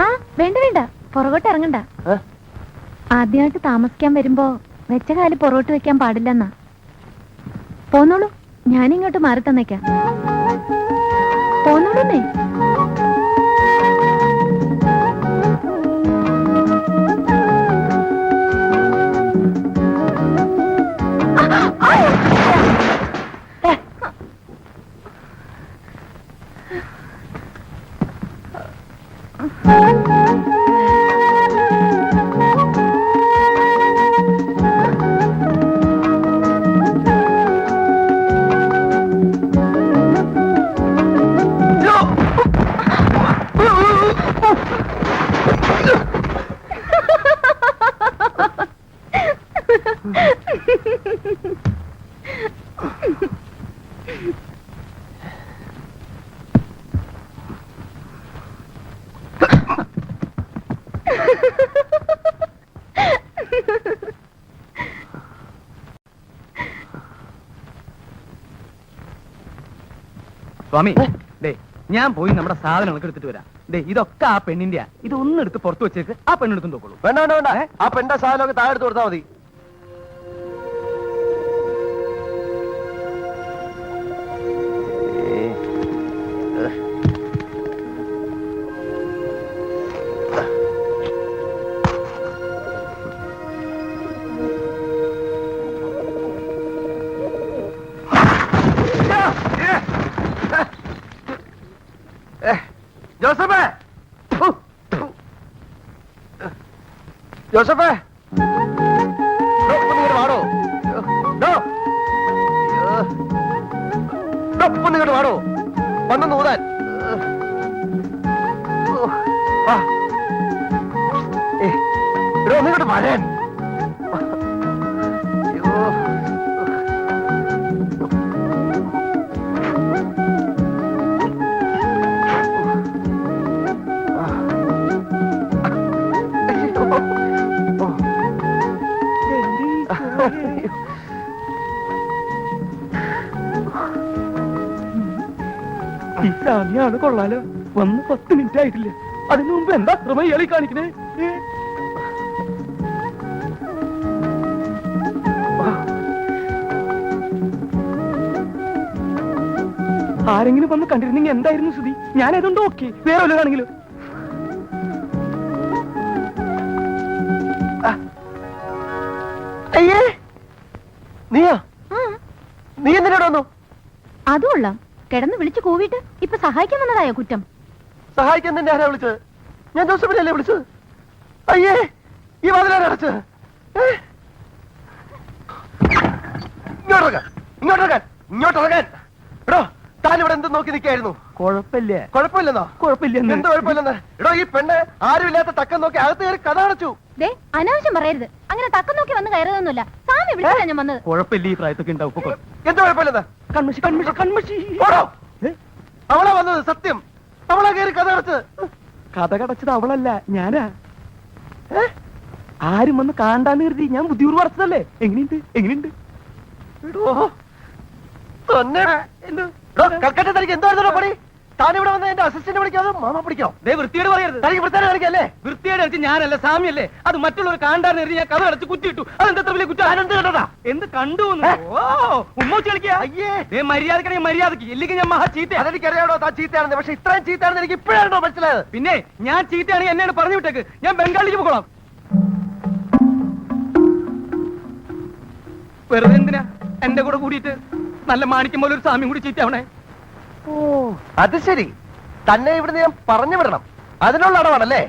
ആ വേണ്ട വേണ്ട, പുറകോട്ട് ഇറങ്ങണ്ട. ആദ്യമായിട്ട് താമസിക്കാൻ വരുമ്പോ വെച്ച കാല് പുറകോട്ട് വെക്കാൻ പാടില്ലെന്നാ. പോന്നോളൂ, ഞാനിങ്ങോട്ട് മാറി തന്നേക്കാം. പോന്നോളൂന്നേ. സ്വാമി, ഞാൻ പോയി നമ്മുടെ സാധനങ്ങളൊക്കെ എടുത്തിട്ട് വരാം. ഇതൊക്കെ ആ പെണ്ണിന്റെ. ഇതൊന്നും എടുത്ത് പുറത്തു വെച്ചേക്ക്, ആ പെണ്ണെടുത്തും നോക്കുള്ളൂ. വേണ്ട വേണ്ട വേണ്ട, ആ പെണ്ണിന്റെ സാധനമൊക്കെ താഴെ എടുത്ത് കൊടുത്താൽ മതി. ജോസഫേ, ജോസഫേ, വാടോ, ഒന്നിങ്ങോട്ട് വാടോ, വന്നൊന്ന് ഊതാൻ. ഒന്നിങ്ങോട്ട് വരാൻ. ഈ സാമിയാണ് കൊള്ളാലോ. വന്ന് 10 മിനിറ്റ് ആയിട്ടില്ല. അതിനു മുമ്പ് എന്താ അത്രമ ഇയാളി കാണിക്കണേ? ആരെങ്കിലും വന്ന് കണ്ടിരുന്നെങ്കിൽ എന്തായിരുന്നു സ്ഥിതി? ഞാൻ ഏതുകൊണ്ട് ഓക്കെ, വേറെ വല്ലതാണെങ്കിലും. അയ്യേ, നീയാ? നീ എന്തിനോട് വന്നു? അതുകൊള്ള കിടന്ന് വിളിച്ചു കൂവിട്ട് ഇപ്പൊ സഹായിക്കാൻ വന്നതായോ കുറ്റം? സഹായിക്കാൻ തന്നെ ആരാ വിളിച്ചത്? ഞാൻ ജോസഫിനല്ലേ വിളിച്ചത്? അയ്യേ, ഈ വാതിലാരാ അടച്ചത്? ഇങ്ങോട്ടിറങ്ങാൻ, ഇങ്ങോട്ടിറങ്ങാൻ, ഇങ്ങോട്ടിറങ്ങാൻ. എടോ, താൻ ഇവിടെ എന്ത് നോക്കി നിൽക്കായിരുന്നു? കുഴപ്പമില്ല. കുഴപ്പമില്ലെന്നോ? കുഴപ്പമില്ല. എന്ത് കുഴപ്പമില്ലെന്ന്? എടോ, ഈ പെണ്ണ് ആരുമില്ലാത്ത തക്കം നോക്കി അകത്ത് കയറി കഥ അടച്ചു. അനാവശ്യം പറയരുത്. അങ്ങനെ തക്കം നോക്കി വന്ന് കയറുതൊന്നുമില്ല. സാമി വിളിച്ചാ ഞാൻ വന്നത്. കുഴപ്പമില്ല, ഈ പ്രായത്തൊക്കെ ഉണ്ടാവും. എന്ത് കുഴപ്പമില്ലെന്ന്? കൺമശി കൺമശി കൺമശി. അവളാ വന്നത്, സത്യം. അവളാ കയറി കഥ അടച്ചത്. കഥ കടച്ചത് അവളല്ല, ഞാനാ. ആരും വന്ന് കാണാന്ന് കരുതി ഞാൻ ബുദ്ധിപൂർവ്വം അടച്ചതല്ലേ. എങ്ങനെയുണ്ട്, എങ്ങനെയുണ്ട്? കൽക്കട്ട തനിക്ക് എന്തായിരുന്നു പണി? താനിവിടെ വന്ന് എന്റെ അസിസ്റ്റന്റ് വിളിക്കാതെ മാമ പിടിക്കോ? വൃത്തിയോട് പറയരുത്. തനിക്ക് വൃത്തിയോട് കളിക്കല്ലേ? വൃത്തിയോട് കളിച്ച് ഞാനല്ല, സാമിയല്ലേ. അത് മറ്റുള്ളവർ കാണാന്ന് കരുതി ഞാൻ കഥ അടച്ച് കുത്തിയിട്ടു. അതെന്താ വലിയ കുറ്റം? എന്ത് കണ്ടതാ? എന്ത് കണ്ടു? ഉമ്മൂച്ച് കളിക്കാ? മര്യാദക്ക് മര്യാദക്ക്, ഇല്ലെങ്കിൽ ഞാൻ മഹാ ചീത്ത. അതെനിക്കറിയാമോ താൻ ചീത്തയാണെന്ന്. പക്ഷെ ഇത്രയും ചീത്തയാണെന്ന് എനിക്ക് ഇപ്പോഴാണോ മനസ്സിലായത്? പിന്നെ ഞാൻ ചീത്തയാണെങ്കിൽ എന്നെയാണ് പറഞ്ഞു വിട്ടേക്ക്. ഞാൻ ബംഗാളിലേക്ക് പോകണം. വെറുതെ എന്തിനാ എന്റെ കൂടെ കൂടിയിട്ട് നല്ല മാണിക്കം പോലെ ഒരു സാമ്യം കൂടി ചീത്തയാവണേ? ഓ, അത് ശരി. തന്നെ ഇവിടുന്ന് ഞാൻ പറഞ്ഞു വിടണം, അതിനുള്ള അടവാണല്ലേ?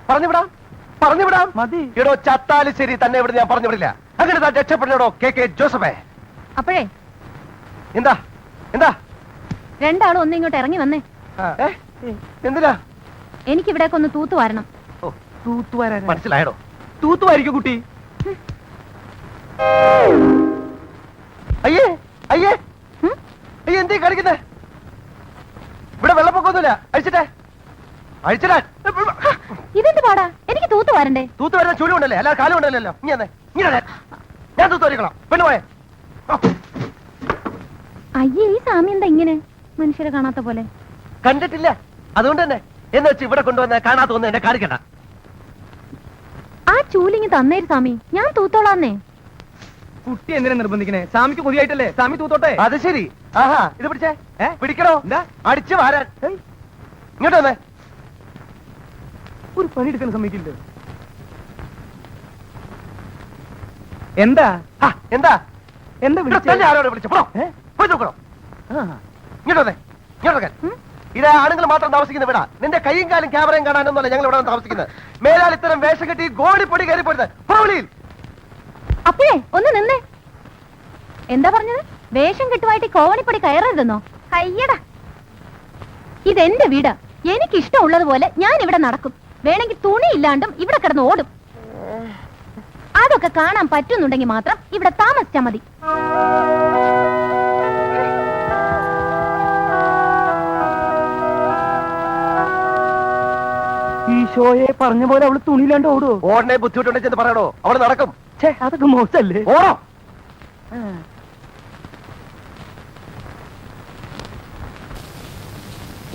പറഞ്ഞു വിടാം, പറഞ്ഞു വിടാം. മതി. ഇടോ ചത്താലും ശരി, തന്നെ ഇവിടുന്ന് ഞാൻ പറഞ്ഞു വിടില്ല. അങ്ങനെ താൻ രക്ഷപ്പെടണോ കെ ജോസഫേ? അപ്പോഴേ എന്താ എന്താ? രണ്ടാളും ഒന്ന് ഇങ്ങോട്ട് ഇറങ്ങി വന്നേ. എന്തിനാ? എനിക്കിവിടേക്ക് ഒന്ന് തൂത്തു വരണം. തൂത്തുവാരാ? മനസ്സിലായടോ? തൂത്തുവായിരിക്കും കുട്ടി. അയ്യേ അയ്യേ അയ്യേ, എന്തേ കളിക്കുന്നേ? ഇവിടെ വെള്ളപ്പൊക്കമൊന്നുമില്ല. അഴിച്ചിട്ടേ, അഴിച്ചിടാ. ഇതെന്ത് പാടാ? എനിക്ക് തൂത്തു വരണ്ടേ? തൂത്ത് വരുന്ന ചൂല് കൊണ്ടല്ലേ, അല്ലാതെ കാലം കൊണ്ടല്ലോ. ഇങ്ങനെ ഞാൻ തൂത്ത് വരിക്കണം. പെണ്ണു പോയെ. അയ്യേ ഈ സ്വാമി എന്താ ഇങ്ങനെ മനുഷ്യരെ കാണാത്ത പോലെ? കണ്ടിട്ടില്ല, അതുകൊണ്ട് തന്നെ എന്ന് വെച്ച് ഇവിടെ കൊണ്ടുവന്ന കാണാത്ത ഒന്നും എന്നെ കാണിക്കണ്ട. ആ ചൂലിങ് തന്നേര് സ്വാമി, ഞാൻ തൂത്തോളാന്നേ. കുട്ടി എന്തിനാ നിർബന്ധിക്കണേ? സ്വാമിക്ക് കൊതിയായിട്ടല്ലേ, സ്വാമി തൂത്തോട്ടെ. അത് ശരി. ആഹാ, ഇത് പിടിച്ചേ. പിടിക്കണോ? എന്താ? അടിച്ചു വാരാൻ. ഇങ്ങോട്ട് വന്നേ. ഒരു പണി എടുക്കാൻ സമ്മതിക്കില്ല. എന്താ എന്താ എന്താ വിളിച്ചത്? ആരോട് വിളിച്ചു? പോയി നോക്കണോ? ഇങ്ങോട്ട് വന്നേ, ഇങ്ങോട്ട് വെക്കാൻ. ഇത് ആണുങ്ങൾ മാത്രം താമസിക്കുന്ന വീടാ. നിന്റെ കൈയും കാലും ക്യാമറയും കാണാനൊന്നുമല്ല ഞങ്ങൾ ഇവിടെ താമസിക്കുന്നത്. മേലാൽ ഇത്തരം വേഷം കെട്ടി ഗോടിപ്പൊടി കയറി പോരുന്നത്. അപ്പോഴേ ഒന്ന് നിന്നേ. എന്താ പറഞ്ഞത്? വേഷം കെട്ടുമായിട്ട് കോവണിപ്പടി കയറരുതെന്നോ? അയ്യടാ, ഇതെന്റെ വീടാ. എനിക്ക് ഇഷ്ടമുള്ളതുപോലെ ഞാൻ ഇവിടെ നടക്കും. വേണമെങ്കിൽ തുണി ഇല്ലാണ്ടും ഇവിടെ കിടന്ന് ഓടും. അതൊക്കെ കാണാൻ പറ്റുന്നുണ്ടെങ്കിൽ മാത്രം ഇവിടെ താമസിച്ചാ മതി. ഈശോയെ പറഞ്ഞ പോലെ അവള് തുണിയിലാണ്ട് ഓടുവോ? ഓടനെ ബുദ്ധിമുട്ടുണ്ടെന്ന് പറയണോ? അവള് നടക്കും. അതൊക്കെ മോശല്ലേ? ഓടോ.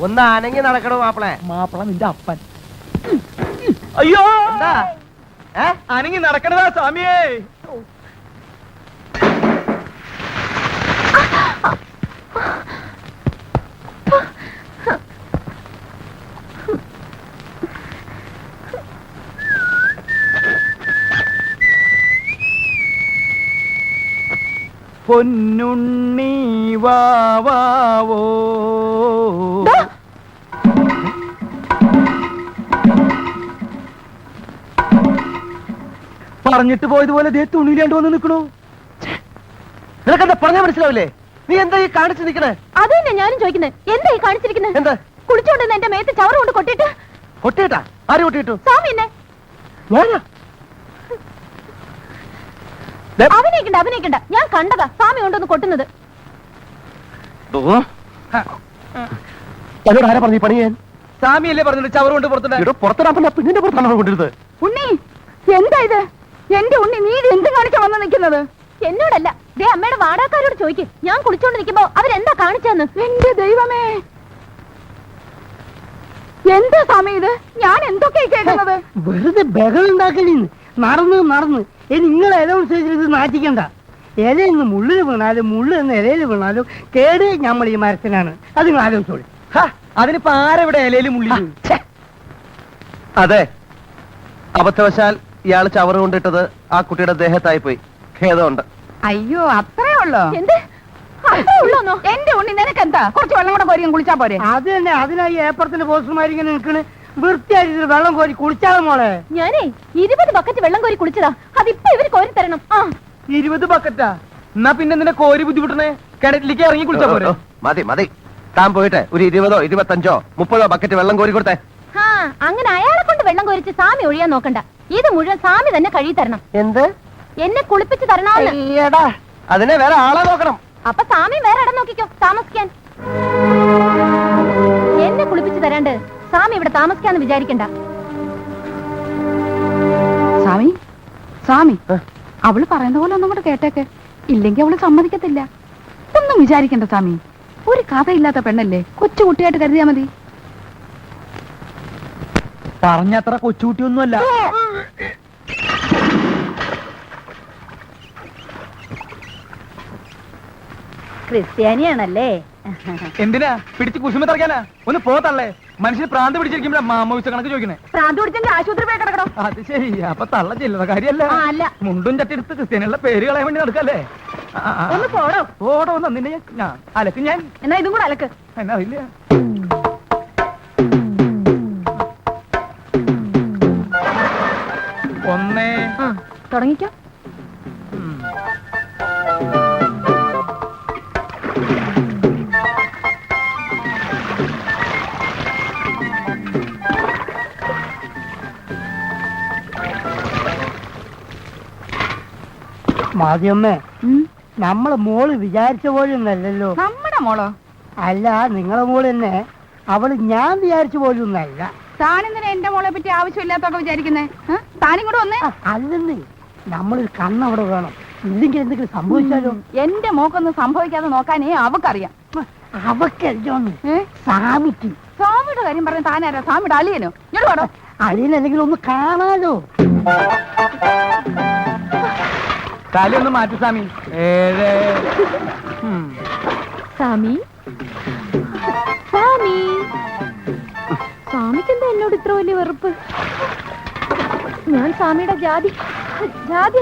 ഒന്ന് അനങ്ങി നടക്കണോ മാപ്പിളെ? മാപ്പിള നിന്റെ അപ്പൻ. അയ്യോ, എന്താ അനങ്ങി നടക്കണതാ സ്വാമിയേ. പൊന്നുണ്ണി വാവോ. പറഞ്ഞിട്ട് പോയതുപോലെ ദേ തുണിയിലാണ്ട് വന്ന് നിൽക്കണു. നിനക്കെന്താ പറഞ്ഞാ മനസ്സിലാവില്ലേ? നീ എന്താ ഈ കാണിച്ചു നിൽക്കണേ? അത് തന്നെ ഞാനും ചോദിക്കുന്നത്. എന്താ ഈ കാണിച്ചിരിക്കുന്നത്? എന്താ കുളിച്ചോണ്ടെന്ന് എന്റെ മേത്ത് ചവറ് കൊണ്ട് കൊട്ടിട്ട്. കൊട്ടിയിട്ടാ? ആര് കൊട്ടിയിട്ടു? സ്വാമി എന്നെ ഞാനാ? അഭിനയിക്കണ്ട. ഞാൻ കണ്ടതാ സ്വാമി കൊണ്ടൊന്ന് കൊട്ടുന്നത്. എന്നോട് ആരാ പറഞ്ഞു പണി ചെയ്യാൻ? സ്വാമിയല്ലേ പറഞ്ഞിട്ട് ചവറ് കൊണ്ട് പുറത്തിട്ട്. പുറത്തിടാൻ പിന്നിന്റെ പുറത്താണ് കൊണ്ടിരുന്നത്. ഉണ്ണി, എന്താ ഇത്? എന്റെ ഉണ്ണി, നീ എന്ത് കാണിച്ചാ വന്ന് നിൽക്കുന്നത്? എന്നോടല്ല, ദേ അമ്മയുടെ വാടകക്കാരോട് ചോദിക്കും. ഞാൻ കുളിച്ചോണ്ട് നിൽക്കുമ്പോ അവരെന്താ കാണിച്ചെന്ന്. എന്റെ ദൈവമേ, എന്താ സ്വാമി ഇത്? ഞാൻ എന്തൊക്കെയാ കേൾക്കുന്നത്? വെറുതെ ബഹളം ഉണ്ടാക്കലിന്ന് നടന്ന് ഇനി നിങ്ങൾ അനൗൺസ് ചെയ്തിട്ട് നാറ്റിക്കണ്ട. ഇലയിൽ നിന്ന് മുള്ളിൽ വീണാലും മുള്ളു നിന്ന് ഇലയിൽ വീണാലും കേട് നമ്മൾ ഈ മരത്തിനാണ്. അത് നിങ്ങൾ ആലോചിച്ചോളൂ. അതിനിപ്പോ ആരെവിടെ ഇലയിലും മുള്ളിൽ? അതെ, അബദ്ധവശാൽ ഇയാൾ ചവറ് കൊണ്ടിട്ടത് ആ കുട്ടിയുടെ ദേഹത്തായി പോയി. ഖേദമുണ്ട്. അയ്യോ, അത്രേ ഉള്ളോ? എന്ത് ഉള്ളോന്നോ? എന്റെ ഉണ്ണി നിനക്കെന്താ? കുറച്ച് വെള്ളം കൂടെ കോരി കുളിച്ചാ പോരെ? അത് തന്നെ, അതിനായി ഏപ്പറത്തിന്റെ പോസ്റ്റർമാരിങ്ങനെ നിൽക്കണ്. വൃത്തിയായിട്ട് വെള്ളം കോരി കുളിച്ചാൽ മോളെ. ഞാനേ 20 ബക്കറ്റ് വെള്ളം കോരി കുളിച്ചതാ. അതിപ്പോ ഇവര് കോരി തരണം. 20 ബക്കറ്റാ? എന്നാ പിന്നെ നിന്നെ കോരി ബുദ്ധിമുട്ടണേ. കിണറ്റിലേക്ക് ഇറങ്ങി കുളിച്ചാ പോരെ? മതി. താൻ പോയിട്ട് ഒരു 20, 25, 30 ബക്കറ്റ് വെള്ളം കോരി കൊടുത്തേ. അങ്ങനെ അയാളെ കൊണ്ട് വെള്ളം കോരിച്ച് സ്വാമി ഒഴിയാൻ നോക്കണ്ട. ഇത് മുഴുവൻ സ്വാമി തന്നെ കഴുകി തരണം. എന്ത്? എന്നെ കുളിപ്പിച്ച് തരണമെന്ന്. അതിനെ വേറെ ആളെ നോക്കണം. അപ്പൊ സ്വാമി വേറെ ഇടം നോക്കിക്കോ താമസിക്കാൻ. എന്നെ കുളിപ്പിച്ച് തരാണ്ട് സ്വാമി ഇവിടെ താമസിക്കാന്ന് വിചാരിക്കണ്ട. സ്വാമി, അവള് പറയുന്ന പോലെ ഒന്നും കൂടെ കേട്ടേക്ക്. ഇല്ലെങ്കിൽ അവള് സമ്മതിക്കത്തില്ല. ഒന്നും വിചാരിക്കണ്ട സ്വാമി. ഒരു കഥയില്ലാത്ത പെണ്ണല്ലേ, കൊച്ചുകുട്ടിയായിട്ട് കരുതിയാ മതി. പറഞ്ഞത്ര കൊച്ചുകുട്ടിയൊന്നുമല്ല. ക്രിസ്ത്യാനിയാണല്ലേ? എന്തിനാ പിടിച്ച് കുശുമ തറക്കാനാ? ഒന്ന് പോത്തള്ളേ. മനുഷ്യന് പ്രാന്ത് പിടിച്ചിരിക്കുമ്പോഴാ മാമോയിച്ച കണക്ക് ചോദിക്കണേ. പ്രാന്ത് പിടിച്ചെങ്കിൽ ആശുപത്രി പോയി കിടക്കണോ? അത് ശരി. അപ്പൊ തള്ള ചില്ലറ കാര്യല്ല. അല്ല. മുണ്ടും ചട്ടിയെടുത്ത് ക്രിസ്ത്യാനികളുടെ പേര് കളയാൻ വേണ്ടി നടക്കല്ലേ? ഒന്ന് പോടോ. പോടോ നിന്നെ ഞാൻ അലക്ക്. ഞാൻ എന്നാ ഇതും കൂടെ അലക്ക്. എന്നാ അറിയില്ല. ഒന്നേ തുടങ്ങിക്കോ. മാതിയമ്മേ, നമ്മളെ മോള് വിചാരിച്ച പോലെ ഒന്നല്ലല്ലോ. നമ്മുടെ മോളോ? അല്ല, നിങ്ങളെ മോള് തന്നെ. അവള് ഞാൻ വിചാരിച്ച പോലെ ഒന്നല്ല. താനെന്തിനാ എന്റെ മോളെ പറ്റി ആവശ്യമില്ലാത്തൊക്കെ വിചാരിക്കുന്നേ? താനും കൂടെ വന്നേ. അല്ലെന്ന്, നമ്മളൊരു കണ്ണവിടെ വേണം. ഇല്ലെങ്കിൽ എന്തെങ്കിലും സംഭവിച്ചാലോ? എന്റെ മോക്കൊന്നും സംഭവിക്കാതെ നോക്കാനേ അവക്കറിയാം. അവക്കല്ലോന്ന് ഏ? സാമിക്ക്. സ്വാമിയുടെ കാര്യം പറഞ്ഞ താനാരാ? സ്വാമിയുടെ അലിയനോ? ഇങ്ങോട്ട് വേണോ? അടിയിലെന്തെങ്കിലും ഒന്ന് കാണാലോ. തല ഒന്ന് മാറ്റി സ്വാമി. 7. സ്വാമി സ്വാമി സ്വാമിക്ക് എന്താ എന്നോട് ഇത്ര വലിയ വെറുപ്പ്? ഞാൻ സ്വാമിയുടെ ജാതി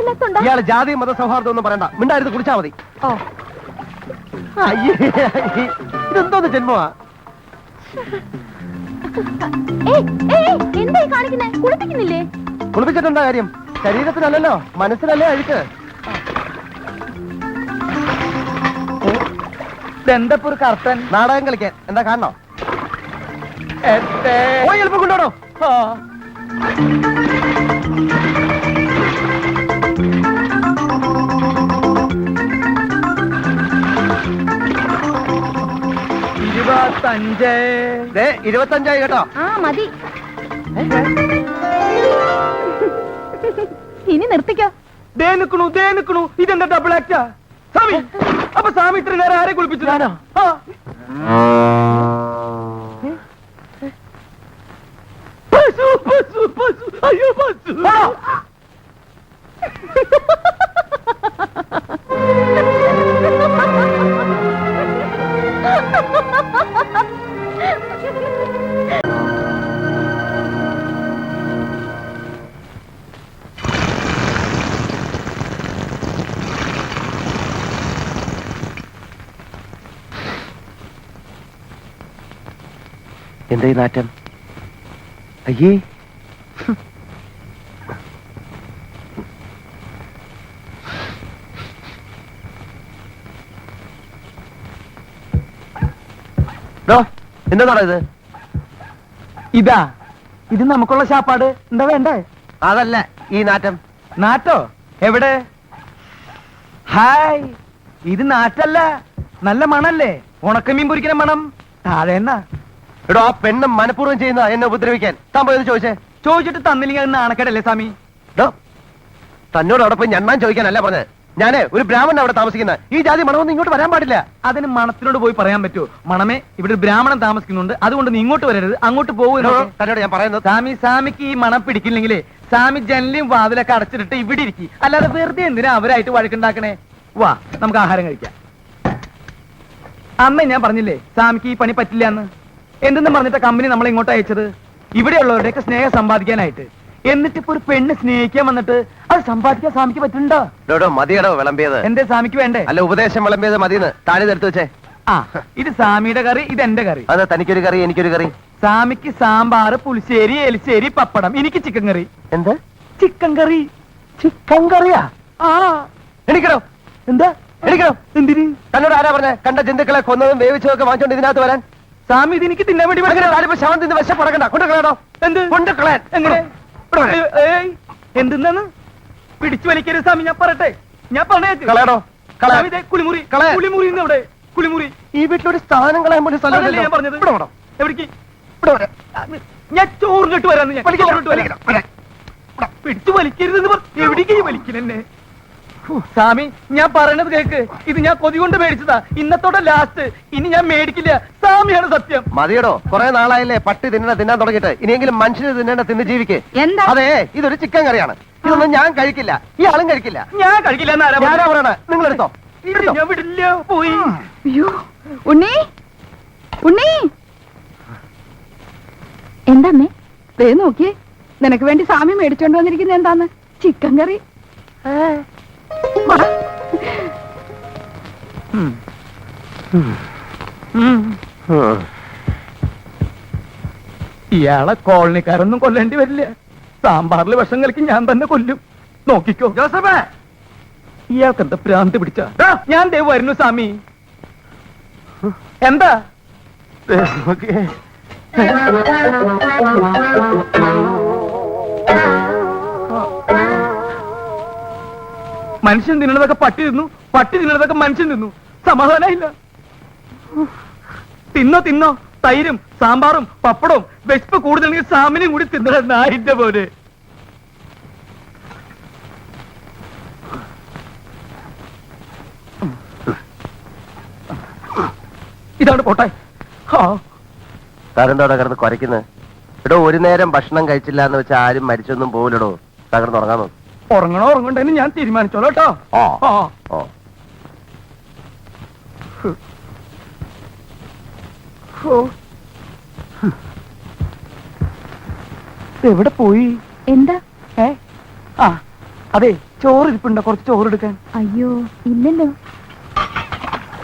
അല്ലാത്തുണ്ടോ? ഇയാള് ജാതി മത സൗഹാർദ്ദം ഒന്നും പറയണ്ട, മിണ്ടായിരുന്നു കുടിച്ചാ മതി. ഓ അയ്യേ, ഇതെന്തോന്ന് ജന്മമാ? എന്തായി കാണിക്കുന്നേ? കുളിപ്പിക്കുന്നില്ലേ? കുളിപ്പിച്ചിട്ടെന്താ കാര്യം? ശരീരത്തിനല്ലല്ലോ, മനസ്സിനല്ലേ അഴുക്ക്. ഇതെന്താ ഒരു കർത്തൻ? നാടകം കളിക്കാൻ എന്താ കാണണോ? 8. പോയി എളുപ്പം കൊണ്ടോടോ. ഇരുപത്തഞ്ച്. 25 കേട്ടോ. ആ മതി. ഇനി നിർത്തിക്കോ. ദേ നിക്കണു. ഇതെന്താ ഡബിൾ ആക്റ്റാ? സ്വാമി, അപ്പൊ സ്വാമി ഇത്ര നേരം ആരെ കുളിപ്പിച്ചു? ഞാനോ? അയ്യോ പശു. എന്താ ഈ നാറ്റം? അയ്യേ, എന്താണോ ഇത്? ഇത് നമുക്കുള്ള ശാപ്പാട്. എന്താ വേണ്ടേ? അതല്ല ഈ നാറ്റം. നാറ്റോ? എവിടെ? ഹായ്, ഇത് നാറ്റല്ല, നല്ല മണല്ലേ? ഉണക്കമീൻ പൊരിക്കുന്ന മണം. താഴെ എന്നാ? എടോ, ആ പെണ്ണ് മനഃപൂർവ്വം ചെയ്യുന്ന എന്നെ ഉപദ്രവിക്കാൻ. താൻ പോയത് ചോദിച്ചേ. ചോദിച്ചിട്ട് തന്നില്ലെങ്കിൽ അത് നാണക്കേടല്ലേ സ്വാമി? ഡോ, തന്നോട് അവിടെ പോയി ഞണ്ണാൻ ചോദിക്കാനല്ല പറഞ്ഞത്. ഞാനേ ഒരു ബ്രാഹ്മണൻ അവിടെ താമസിക്കുന്ന. ഈ ജാതി മണമൊന്നും ഇങ്ങോട്ട് വരാൻ പാടില്ല. അതിന് മണത്തിനോട് പോയി പറയാൻ പറ്റുമോ? മണമേ, ഇവിടെ ഒരു ബ്രാഹ്മണൻ താമസിക്കുന്നുണ്ട്, അതുകൊണ്ട് നീ ഇങ്ങോട്ട് വരരുത്, അങ്ങോട്ട് ഡോ, പോകുന്നു. തന്നോട് ഞാൻ പറയുന്നത്. സ്വാമിക്ക് ഈ മണം പിടിക്കില്ലെങ്കിലേ സ്വാമി ജനലും വാതിലൊക്കെ അടച്ചിട്ടിട്ട് ഇവിടെ ഇരിക്കും. അല്ലാതെ വെറുതെ എന്തിനാ അവരായിട്ട് വഴക്കുണ്ടാക്കണേ? വാ, നമുക്ക് ആഹാരം കഴിക്കാം. അമ്മ ഞാൻ പറഞ്ഞില്ലേ സ്വാമിക്ക് ഈ പണി പറ്റില്ല എന്ന്. എന്തെന്ന് പറഞ്ഞിട്ട് കമ്പനി നമ്മളെ ഇങ്ങോട്ട് അയച്ചത് ഇവിടെയുള്ളവരുടെയൊക്കെ സ്നേഹം സമ്പാദിക്കാനായിട്ട്. എന്നിട്ട് ഇപ്പൊ ഒരു പെണ്ണ് സ്നേഹിക്കാൻ വന്നിട്ട് അത് സമ്പാദിക്കാൻ സ്വാമിക്ക് പറ്റുന്നുണ്ടോ? ഡോ, മതിയടോ വിളമ്പിയത്. എന്തേ സ്വാമിക്ക് വേണ്ടേ? അല്ല, ഉപദേശം വിളമ്പിയത് മതിയെന്ന് താഴെ എടുത്ത് വെച്ചേ. ആ, ഇത് സ്വാമിയുടെ കറി, ഇത് എന്റെ കറി. അത് തനിക്കൊരു കറി, എനിക്കൊരു കറി. സ്വാമിക്ക് സാമ്പാർ, പുളിശ്ശേരി, എലിശ്ശേരി, പപ്പടം. എനിക്ക് ചിക്കൻ കറി. എന്ത് ചിക്കൻ കറി? ചിക്കൻ കറിയാ? ആ, എണിക്കണോ? എന്താ എണിക്കണോ? എന്തിന്? തന്നോട് ആരാ പറഞ്ഞ കണ്ട ജന്തുക്കളെ കൊന്നതും വേവിച്ചതും ഒക്കെ വാങ്ങിച്ചോണ്ട് ഇതിനകത്ത് വരാൻ? സ്വാമി ഇത് എനിക്ക് തിന്നാൻ വേണ്ടി അങ്ങനെ ആരും ശവം തിന്ന് വിശപ്പടക്കണ്ട. കൊണ്ടുകളയാണോ? എന്ത് കൊണ്ടുകളയാൻ. എങ്ങനെ? എന്തെന്നാണ്? പിടിച്ചു വലിക്കരുത് സ്വാമി, ഞാൻ പറയട്ടെ. ഞാൻ പറഞ്ഞേക്ക്. കളയടോ, സ്വാമി, ദേ കുളിമുറി. കളയാൻ. കുളിമുറി എവിടെ? കുളിമുറി. ഈ വീട്ടിലൊരു സ്ഥാനം കളയാൻ പോലും സ്ഥലം അതല്ലേ ഇല്ലല്ലോ. ഞാൻ പറഞ്ഞത്. ഇവിടെ വേണം. എവിടേക്ക്? ഇവിടെ വരാം. ഞാൻ ചോറിനിട്ട് വരാന്ന്. ഞാൻ വലിക്കണം, ചോറിനിട്ട് വരാം. വലിക്കണം. പിടിച്ചു വലിക്കരുതെന്ന് എവിടേക്ക് വലിക്കലെന്നെ? സ്വാമി, ഞാൻ പറയണത് കേക്ക്. ഇത് ഞാൻ കൊതി കൊണ്ട് മേടിച്ചതാ. ഇന്നത്തോടെ ലാസ്റ്റ്. ഇനി ഞാൻ മേടിക്കില്ല. സ്വാമിയാണ് സത്യം. മതിയടോ, കുറെ നാളായില്ലേ പട്ടി തിന്നാൻ തുടങ്ങിയിട്ട്. ഇനിയെങ്കിലും മനുഷ്യന് തിന്നേണ്ട തിന്ന് ജീവിക്ക്. എന്താ? അതെ, ഇതൊരു ചിക്കൻ കറിയാണ്. ഇതൊന്നും ഞാൻ കഴിക്കില്ല, ഈ ആളും കഴിക്കില്ല. ഞാൻ കഴിക്കില്ല എന്നാരാ ഞാനാ പറയണേ, നിങ്ങൾ എടുത്തോ. ഞാൻ വിടില്ല. പോയി. അയ്യോ, ഉണ്ണി ഉണ്ണി, എന്താമ്മേ? ദേ നോക്കിയേ, നിനക്ക് വേണ്ടി സ്വാമി മേടിച്ചോണ്ട് വന്നിരിക്കുന്നത് എന്താന്ന്? ചിക്കൻ കറി. വാ. ഇയാളെ കോളനിക്കാരൊന്നും കൊല്ലേണ്ടി വരില്ല. സാമ്പാറിൽ വിഷം കലക്കി ഞാൻ തന്നെ കൊല്ലും. നോക്കിക്കോ ജോസഫേ. ഇയാൾക്ക് എന്താ ഭ്രാന്ത് പിടിച്ച? ഞാൻ ദേ വരുന്നു സ്വാമി. എന്താ? മനുഷ്യൻ തിന്നണതൊക്കെ പട്ടി തിന്നു, പട്ടി തിന്നണതൊക്കെ മനുഷ്യൻ തിന്നു. സമാധാനമില്ല. തിന്നോ തൈരും സാമ്പാറും പപ്പടവും. വിശപ്പ് കൂടുതലെങ്കിൽ സാമിനും കൂടി തിന്നണ നായിന്റെ പോലെ. ഇതാണ് പോട്ടെ. താരെന്തോടെ കിടന്ന് കുരയ്ക്കുന്നത്? ഇടോ, ഒരു നേരം ഭക്ഷണം കഴിച്ചില്ല എന്ന് വെച്ചാൽ ആരും മരിച്ചൊന്നും പോകില്ലടോ. തകർന്ന് ഉറങ്ങാൻ നോക്കും. ഉറങ്ങണോ ഉറങ്ങണ്ടെന്ന് ഞാൻ തീരുമാനിച്ചോളൂ കേട്ടോ. ഓ എവിടെ പോയി? എന്താ? ആ അതെ, ചോറ് ഇരിപ്പുണ്ടോ? കുറച്ച് ചോറ് എടുക്കാൻ. അയ്യോ ഇല്ലല്ലോ,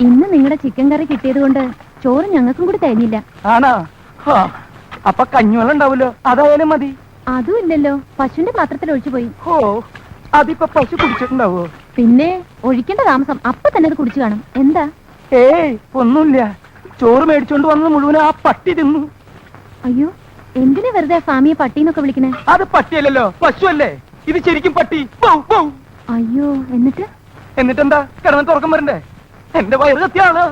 ഇന്ന് നിങ്ങളുടെ ചിക്കൻ കറി കിട്ടിയത് കൊണ്ട് ചോറ് ഞങ്ങൾക്കും കൂടി തരുന്നില്ല. ആണോ? അപ്പൊ കഞ്ഞിവെള്ളം ഉണ്ടാവല്ലോ, അതായാലും മതി. അതും ഇല്ലല്ലോ, പശുവിന്റെ പാത്രത്തിൽ ഒഴിച്ചു പോയി. ഓ, അതിപ്പോ പശു കുടിച്ചിട്ടുണ്ടാവോ? പിന്നെ ഒഴിക്കേണ്ട താമസം അപ്പൊ തന്നെ അത് കുടിച്ചു കാണും. എന്താ? ഏയ് ഒന്നുമില്ല, ചോറ് മേടിച്ചോണ്ട് വന്നത് മുഴുവൻ ആ പട്ടി തിന്നു. അയ്യോ, എന്തിനാ വെറുതെ സ്വാമിയെ പട്ടിന്നൊക്കെ വിളിക്കണേ? അത് പട്ടിയല്ലല്ലോ, പശു അല്ലേ. ഇത് ശരിക്കും പട്ടി. Wow, wow. അയ്യോ, എന്നിട്ട്? എന്നിട്ടെന്താ, കിടന്നിട്ട് ഉറക്കം വരണ്ടേ? എന്റെ വയറ് കത്തിയാണ്.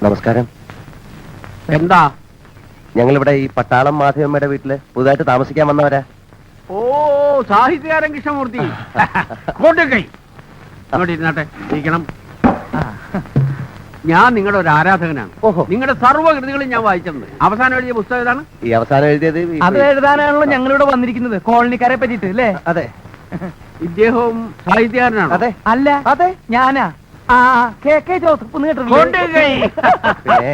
നമസ്കാരം. എന്താ? ഞങ്ങളിവിടെ ഈ പട്ടാളം മാധവമ്മയുടെ വീട്ടില് പുതുതായിട്ട് താമസിക്കാൻ വന്നവരാ. ഓ, സാഹിത്യകാരൻ കൃഷ്ണമൂർത്തി. കോട്ടക്കൈ അങ്ങോട്ട് ഇരുന്നാട്ടെ, ഇരിക്കണം. ഞാൻ നിങ്ങളുടെ ഒരു ആരാധകനാണ്. ഓഹോ. നിങ്ങളുടെ സർവ്വകൃതികളും ഞാൻ വായിച്ചിട്ടുണ്ട്. അവസാനം എഴുതിയ പുസ്തകം ഏതാണ്? ഈ അവസാനം എഴുതിയത് അത് എഴുതാനാണല്ലോ ഞങ്ങളിവിടെ വന്നിരിക്കുന്നത്, കോളനിക്കാരെ പറ്റിട്ട് അല്ലേ? അതെ ഇദ്ദേഹവും സാഹിത്യകാരനാണ്. അതെ അല്ല, അതെ ഞാനാ. ആ KK ജോസഫ് എന്ന് കേട്ടിട്ടില്ലേ? കോട്ടക്കൈ. പിന്നെ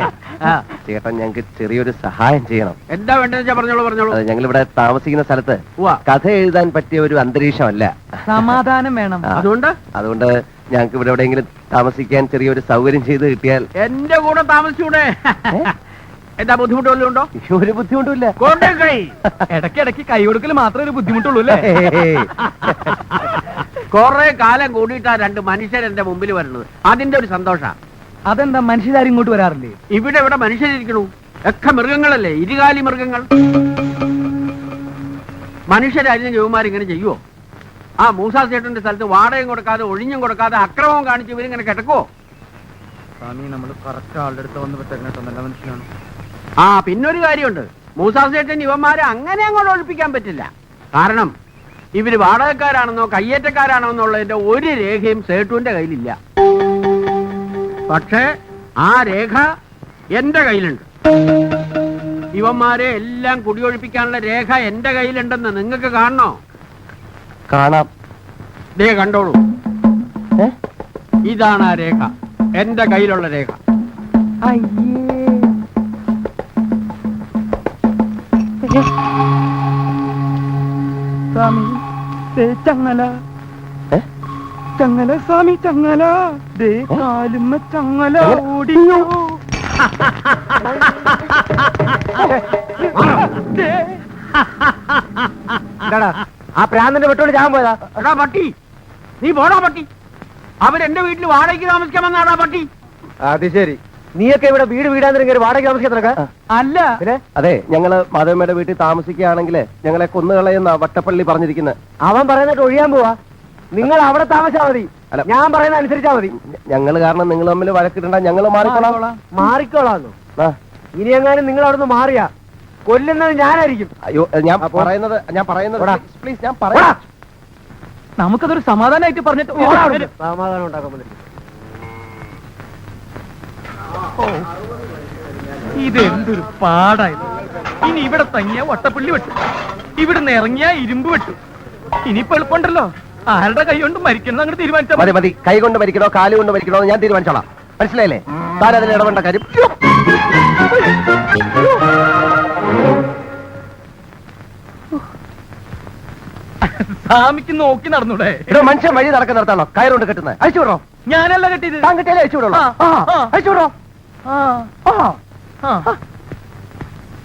ചേട്ടൻ ഞങ്ങൾക്ക് ചെറിയൊരു സഹായം ചെയ്യണം. എന്താ വേണ്ടതെന്ന് വെച്ചാ പറഞ്ഞോളൂ, പറഞ്ഞോളൂ. അത് ഞങ്ങളിവിടെ താമസിക്കുന്ന സ്ഥലത്ത് ഉവ്വ. കഥ എഴുതാൻ പറ്റിയ ഒരു അന്തരീക്ഷമല്ല. സമാധാനം വേണം. ആ. അതുകൊണ്ട് ഞങ്ങൾക്ക് ഇവിടെ എവിടെയെങ്കിലും താമസിക്കാൻ ചെറിയൊരു സൗകര്യം ചെയ്ത് കിട്ടിയാൽ. എന്റെ കൂടെ താമസിച്ചൂടെ? എന്താ ബുദ്ധിമുട്ട് വല്ലതും ഉണ്ടോ? ഒരു ബുദ്ധിമുട്ടുമില്ല. കോട്ടക്കൈ. ഇടയ്ക്കിടയ്ക്ക് കൈ കൊടുക്കൽ മാത്രമേ ഒരു ബുദ്ധിമുട്ടുള്ളൂ അല്ലേ? കുറെ കാലം കൂടിയിട്ടാ രണ്ട് മനുഷ്യർ എന്റെ മുമ്പിൽ വരുന്നത്. അതിന്റെ ഒരു സന്തോഷ. അതെന്താ, മനുഷ്യരാരും ഇങ്ങോട്ട് വരാറില്ലേ? ഇവിടെ മനുഷ്യരിക്കണു, ഒക്കെ മൃഗങ്ങളല്ലേ, ഇരുകാലി മൃഗങ്ങൾ. മനുഷ്യരായിരുന്ന ജോമാരിങ്ങനെ ചെയ്യുവോ? ആ മൂസാ ചേട്ടന്റെ സ്ഥലത്ത് വാടകയും കൊടുക്കാതെ ഒഴിഞ്ഞും കൊടുക്കാതെ അക്രമവും കാണിച്ച് ഇവരിങ്ങനെ കിടക്കുവോ? സ്വാമി, നമ്മൾ കറക്റ്റ് ആളുടെ അടുത്ത് വന്ന് പെട്ടെന്ന് നല്ല മനുഷ്യനാണ്. ആ പിന്നൊരു കാര്യമുണ്ട്, മൂസാ ചേട്ടൻ ഇവന്മാരെ അങ്ങനെ അങ്ങോട്ട് ഒഴിപ്പിക്കാൻ പറ്റില്ല. കാരണം ഇവര് വാടകക്കാരാണെന്നോ കയ്യേറ്റക്കാരാണോ എന്നുള്ളതിന്റെ ഒരു രേഖയും സേട്ടുവിന്റെ കയ്യിലില്ല. പക്ഷേ ആ രേഖ എന്റെ കയ്യിലുണ്ട്. ഇവന്മാരെ എല്ലാം കുടിയൊഴിപ്പിക്കാനുള്ള രേഖ എന്റെ കയ്യിലുണ്ടെന്ന് നിങ്ങൾക്ക് കാണണോ? കാണാം. ദേ കണ്ടോളൂ, ഇതാണ് ആ രേഖ, എന്റെ കയ്യിലുള്ള രേഖ. സ്വാമി, ചങ്ങല ചങ്ങല, സ്വാമി ചങ്ങല, ദേ കാലുമ്മ ചങ്ങല ഓടിയോ. ആ പ്രാന്തന്റെ പെട്ടോട് ഞാൻ പോയതാ. എടാ പട്ടി, നീ പോടാ പട്ടി. അവരെന്റെ വീട്ടിൽ വാടകയ്ക്ക് താമസിക്കാൻ വന്നാടാ പട്ടി. അത് ശരി, നീയൊക്കെ ഇവിടെ വീടാൻ വാടക താമസിക്കാൻ അല്ല, അതെ, ഞങ്ങള് മാധവമ്മയുടെ വീട്ടിൽ താമസിക്കുകയാണെങ്കിൽ ഞങ്ങളെ കൊന്നുകളയുന്ന വട്ടപ്പള്ളി പറഞ്ഞിരിക്കുന്നത്. അവൻ പറയുന്നിട്ട് ഒഴിയാൻ പോവാ. നിങ്ങൾ അവിടെ താമസിച്ചാ മതി, ഞാൻ പറയുന്ന അനുസരിച്ചാ മതി. ഞങ്ങൾ കാരണം നിങ്ങൾ തമ്മിൽ വഴക്കിടണ്ട, ഞങ്ങൾ മാറിക്കോളാം. ഇനി എങ്ങാനും നിങ്ങൾ അവിടെ നിന്ന് മാറിയാ കൊല്ലുന്നത് ഞാനായിരിക്കും. അയ്യോ, ഞാൻ പറയുന്നത് പ്ലീസ്, ഞാൻ പറയാം. നമുക്കതൊരു സമാധാനമായിട്ട് പറഞ്ഞിട്ട് സമാധാനം ഉണ്ടാക്കാൻ ഇതെന്തൊരു പാടായത്. ഇനി ഇവിടെ തങ്ങിയ വട്ടപ്പള്ളി വെട്ടു, ഇവിടുന്ന് ഇറങ്ങിയ ഇരുമ്പ് വെട്ടു. ഇനിയിപ്പോ എളുപ്പമുണ്ടല്ലോ, ആരുടെ കൈ കൊണ്ട് മരിക്കണം അങ്ങോട്ട് തീരുമാനിച്ചാൽ മതി. മതി, കൈ കൊണ്ട് മരിക്കണോ കാല് കൊണ്ട് മരിക്കണോ ഞാൻ തീരുമാനിച്ചോളാം. മനസ്സിലായില്ലേ? താൻ അതിൽ ഇടപെടേണ്ട കാര്യം. സ്വാമിക്ക് നോക്കി നടന്നൂടെ? ഇവിടെ മനുഷ്യൻ വഴി നടക്കാൻ നിർത്താണോ കയറുകൊണ്ട് കെട്ടുന്നത്? അഴിച്ചു വിടണോ? ഞാനല്ല കെട്ടിയത്. താൻ കെട്ടിയാലേ അഴിച്ചു വിടണോ? അഴിച്ചു വിടണോ?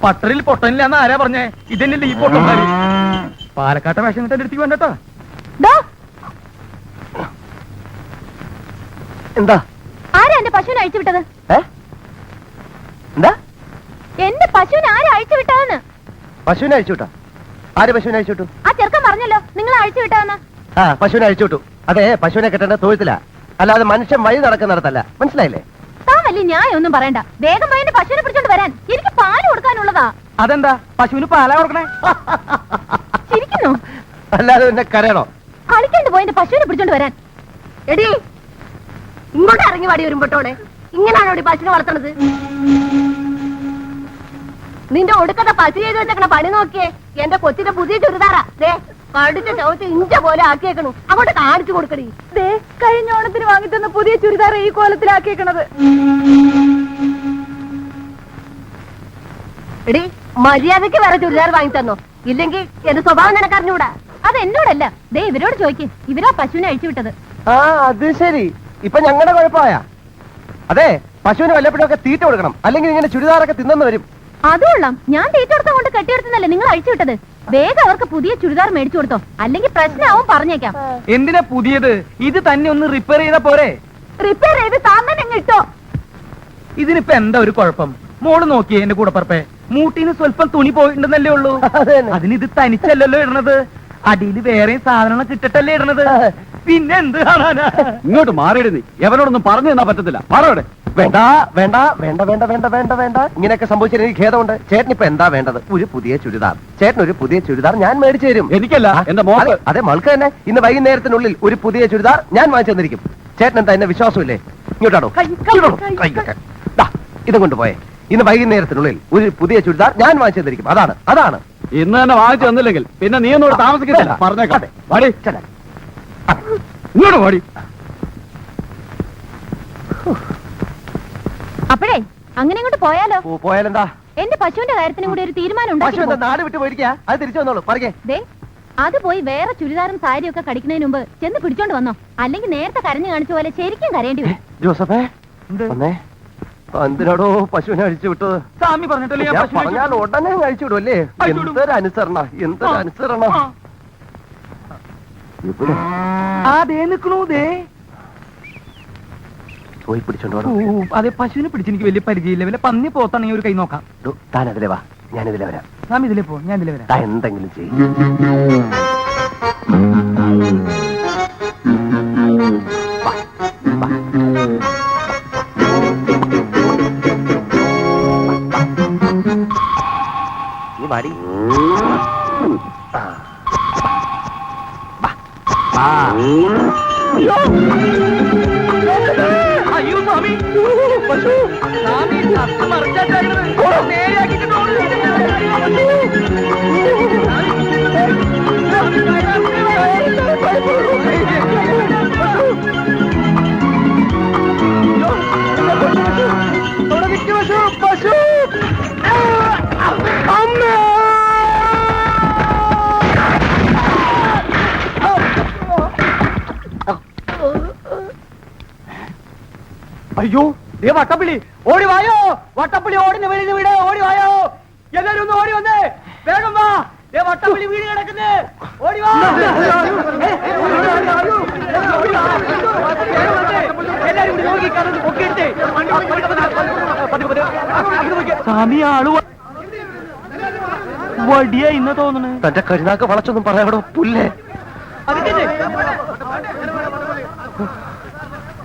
പട്ടറിൽ പൊട്ടനില്ലാന്ന് ആരാ പറഞ്ഞേ? ഇതന്നെയല്ലേ ഈ പൊട്ടന്മാര്? പാലക്കാട്ടെ വേഷം കിട്ടാൻ എടുത്തേക്ക് വേണ്ടട്ടോ. എന്താ ആരാ എന്റെ പശുവിനെ അഴിച്ചു വിട്ടത്? എന്താ? എന്റെ പശുവിനെ ആരാ അഴിച്ചു വിട്ടതെന്ന്? പശുവിനെ അഴിച്ചു വിട്ടോ? ആര് പശുവിനെ അഴിച്ചു വിട്ടു? ആ ചെറുക്കൻ പറഞ്ഞല്ലോ നിങ്ങൾ അഴിച്ചു വിട്ടതെന്ന്. പശുവിനെ അഴിച്ചു വിട്ടു. അതെ, പശുവിനെ കെട്ടേണ്ട തൊഴുത്തില്ല, അല്ലാതെ മനുഷ്യൻ വഴി നടക്കുന്നിടത്തല്ല. മനസ്സിലായില്ലേ? താൻ വലിയ ന്യായം ഒന്നും പറയണ്ട. വേഗം പോയി എന്റെ പശുവിനെ പിടിച്ചോണ്ട് വരാൻ. എനിക്ക് പാല് കൊടുക്കാനുള്ളതാ. അതെന്താ പശുവിന് പാലാ കൊടുക്കണേ? ചിരിക്കുന്നു. അല്ലാതെ പിന്നെ കരയണോ? കളിക്കാണ്ട് പോയി എന്റെ പശുവിനെ പിടിച്ചോണ്ട് വരാൻ. എടി ഇങ്ങോട്ട് ഇറങ്ങി വാടി വരുമ്പോട്ടോടെ ഇങ്ങനാണോ ഈ പശുവിനെ വളർത്തണത്? നിന്റെ ഒടുക്കത്തെ പശു ചെയ്ത് വെച്ചേക്കണ പണി നോക്കിയേ. എന്റെ കൊച്ചിന്റെ പുതിയ ചുരിദാറാ. ദേ കടിച്ച ചവിട്ട് ഇഞ്ച പോലെ ആക്കിയേക്കണു. അങ്ങോട്ട് കാണിച്ചു കൊടുക്കടി. ദേ കഴിഞ്ഞ ഓണത്തിന് വാങ്ങിത്തന്ന പുതിയ ചുരിദാർ ഈ കോലത്തിലാക്കിയേക്കണത്. എടി മര്യാദക്ക് വേറെ ചുരിദാർ വാങ്ങി തന്നോ, ഇല്ലെങ്കിൽ എന്റെ സ്വഭാവം നിനക്കറിഞ്ഞൂടാ. അത് എന്നോടല്ല, ദേ ഇവരോട് ചോദിക്ക്. ഇവരാ പശുവിനെ അഴിച്ചു വിട്ടത്. ആ അത് ശരി, ഇപ്പൊ ഞങ്ങളുടെ കുഴപ്പമായ. അതെ, പശുവിന് വല്ലപ്പോഴൊക്കെ തീറ്റ കൊടുക്കണം, അല്ലെങ്കിൽ ഇങ്ങനെ ചുരിദാറൊക്കെ തിന്നെന്ന് വരും. അതുകൊള്ളാം. ഞാൻ തീറ്റോടക്കം കൊണ്ട് കെട്ടിയെടുത്തുന്നല്ലേ നിങ്ങൾ അഴിച്ചു വിട്ടത്. വേഗം അവർക്ക് പുതിയ ചുരിദാർ മേടിച്ചു കൊടുത്തോ, അല്ലെങ്കിൽ പ്രശ്നമാവും. പറഞ്ഞേക്കാം. എന്തിനാ പുതിയത്? ഇത് തന്നെ ഒന്ന് റിപ്പയർ ചെയ്താ പോരെ? റിപ്പയർ ചെയ്ത് താൻ കിട്ടോ. ഇതിനിപ്പോ എന്താ ഒരു കുഴപ്പം? മോള് നോക്കിയേ എന്റെ കൂടപ്പറപ്പേ, മൂട്ടിന്ന് സ്വല്പം തുണി പോയിട്ടുണ്ടെന്നല്ലേ ഉള്ളൂ. അതിന് ഇത് തനിച്ചല്ലല്ലോ ഇടണത്, അടിയിൽ വേറെ സാധനങ്ങൾ കിട്ടട്ടല്ലേ ഇടണത്. പിന്നെ എന്ത് കാണാനാ? ഇങ്ങോട്ട് മാറിയിടുന്നേ, എവനോടൊന്നും പറഞ്ഞു തന്നാ പറ്റത്തില്ല. മാറവിടെ. വേണ്ട വേണ്ട വേണ്ട വേണ്ട വേണ്ട വേണ്ട വേണ്ട, ഇങ്ങനെയൊക്കെ സംഭവിച്ചാൽ എനിക്ക് ഖേദമുണ്ട്. ചേട്ടൻ ഇപ്പൊ എന്താ വേണ്ടത്? ഒരു പുതിയ ചുരിദാർ. ചേട്ടൻ ഒരു പുതിയ ചുരിദാർ ഞാൻ മേടിച്ചു തരും. എനിക്കല്ല, എന്റെ മോക്ക്. അതെ, മൾക്ക് തന്നെ. ഇന്ന് വൈകുന്നേരത്തിനുള്ളിൽ ഒരു പുതിയ ചുരിദാർ ഞാൻ വാങ്ങിച്ചു തന്നിരിക്കും. ചേട്ടൻ എന്താ എന്നെ വിശ്വാസമില്ലേ? ഇങ്ങോട്ടാണോ? ഇതും കൊണ്ടുപോയേ. ഇന്ന് വൈകുന്നേരത്തിനുള്ളിൽ ഒരു പുതിയ ചുരിദാർ ഞാൻ വാങ്ങിച്ചു തന്നിരിക്കും. അതാണ് അതാണ്. ഇന്ന് തന്നെ വാങ്ങിച്ചു തന്നില്ലെങ്കിൽ പിന്നെ നീ ഒന്നോട് താമസിക്കത്തില്ല. പറഞ്ഞേക്കാം. വാടി, ഇങ്ങോട്ട് വാടി. അപ്പോഴേ അങ്ങനെ ഇങ്ങോട്ട് പോയാലോ? പോയാലെന്താ? എന്റെ പശുവിന്റെ കാര്യത്തിനും കൂടി ഒരു തീരുമാനം പശു എന്താ ഉണ്ടാക്കി. നാട് വിട്ട് പോയിരിക്കാ? അത് തിരിച്ചു വന്നോളൂ. പറയേ. ദേ അത് പോയി വേറെ ചുരിദാറും സാരിയും ഒക്കെ കടിക്കുന്നതിന് മുമ്പ് ചെന്ന് പിടിച്ചോണ്ട് വന്നോ, അല്ലെങ്കിൽ നേരത്തെ കരഞ്ഞു കാണിച്ച പോലെ ശരിക്കും കരയേണ്ടി വരും. ജോസഫേ എന്ത്? വന്നേ. എന്തിനാടോ പശുവിനെ അഴിച്ചു വിട്ടത്? സ്വാമി പറഞ്ഞിട്ടല്ലേ ഞാൻ ഞാൻ പശുവിനെ പറഞ്ഞാൽ ഉടനെ അഴിച്ചു വിടുമല്ലേ? അഴിച്ചു വിടും. എന്തൊരു അനുസരണ, എന്തൊരു അനുസരണ. ആ. ഇവിടെ ആ ദേ നിക്കണു. ദേ പോയി പിടിച്ചോണ്ടോ. അതെ, പശുവിനെ പിടിച്ച് എനിക്ക് വലിയ പരിചയമില്ല. വല്ല പന്നി പോത്താണെങ്കിൽ ഒരു കൈ നോക്കാം. താൻ അതിലെ വാ, ഞാനിതിലെ വരാം. സ്വാമി ഇതിലേ പോ, ഞാൻ ഇതിലേ വരാം. താൻ എന്തെങ്കിലും ചെയ്യും. നീ വാടി. അയ്യോ സ്വാമി, പശു സ്വാമി ചത്ത് മറിച്ചാട്ടായിരുന്നത്. നേരെയാക്കിയിട്ട് പശു അയ്യോ, ദേ വട്ടപ്പിളി. ഓടി വായോ, വട്ടപ്പിളി ഓടിന് വെളിയിൽ വീട്. ഓടി വായോ, എല്ലാരും ഒന്ന് ഓടി വന്നേ, വേഗം വാ. ദേ വട്ടപ്പിളി വീട് കിടക്കുന്നേ, ഓടി വാ. എല്ലാരും നോക്കി കടന്ന് പൊക്കിയെടുത്തേ. സ്വാമി ആള് വടിയാ ഇന്ന് തോന്നണേ. തന്റെ കരുനാക്ക് വളച്ചൊന്നും പറയാടോ പുല്ലേ. അതിന്റെ